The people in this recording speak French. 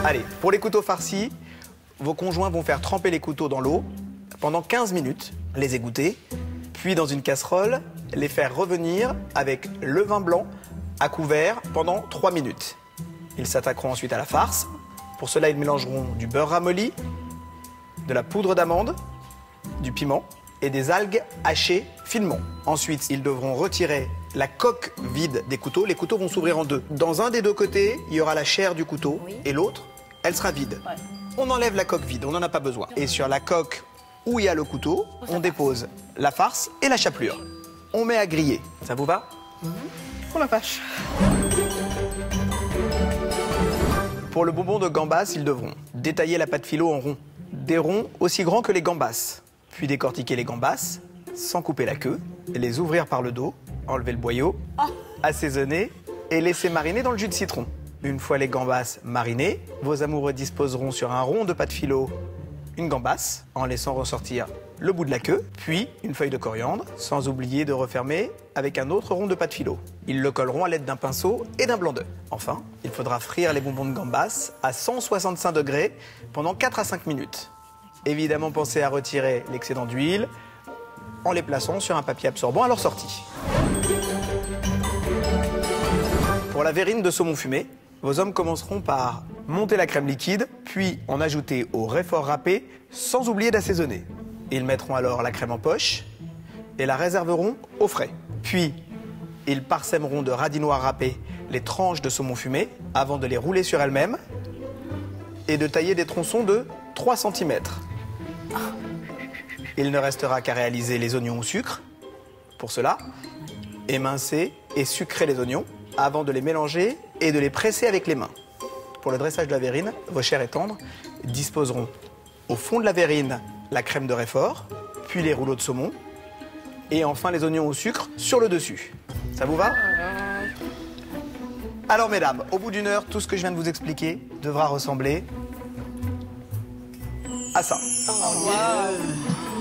Allez, pour les couteaux farcis, vos conjoints vont faire tremper les couteaux dans l'eau pendant 15 minutes, les égoutter, puis dans une casserole, les faire revenir avec le vin blanc à couvert pendant 3 minutes. Ils s'attaqueront ensuite à la farce. Pour cela, ils mélangeront du beurre ramolli, de la poudre d'amande, du piment et des algues hachées finement. Ensuite, ils devront retirer la coque vide des couteaux. Les couteaux vont s'ouvrir en deux. Dans un des deux côtés, il y aura la chair du couteau et l'autre, elle sera vide. Ouais. On enlève la coque vide, on n'en a pas besoin. Et sur la coque où il y a le couteau, on dépose la farce et la chapelure. On met à griller. Ça vous va? Oh la vache. Pour le bonbon de gambas, ils devront détailler la pâte philo en ronds. Des ronds aussi grands que les gambas. Puis décortiquer les gambas sans couper la queue, les ouvrir par le dos, enlever le boyau, assaisonner et laisser mariner dans le jus de citron. Une fois les gambas marinés, vos amoureux disposeront sur un rond de pâte philo une gambasse en laissant ressortir le bout de la queue, puis une feuille de coriandre, sans oublier de refermer avec un autre rond de pâte philo. Ils le colleront à l'aide d'un pinceau et d'un blanc d'œuf. Enfin, il faudra frire les bonbons de gambas à 165 degrés pendant 4 à 5 minutes. Évidemment, pensez à retirer l'excédent d'huile en les plaçant sur un papier absorbant à leur sortie. Pour la verrine de saumon fumé, vos hommes commenceront par monter la crème liquide, puis en ajouter au réfort râpé, sans oublier d'assaisonner. Ils mettront alors la crème en poche et la réserveront au frais. Puis, ils parsèmeront de radis noirs râpés les tranches de saumon fumé avant de les rouler sur elles-mêmes et de tailler des tronçons de 3 cm. Il ne restera qu'à réaliser les oignons au sucre. Pour cela, émincer et sucrer les oignons avant de les mélanger et de les presser avec les mains. Pour le dressage de la verrine, vos chers et tendres disposeront au fond de la verrine la crème de réfort, puis les rouleaux de saumon, et enfin les oignons au sucre sur le dessus. Ça vous va? Alors mesdames, au bout d'une heure, tout ce que je viens de vous expliquer devra ressembler à ça. Oh, wow.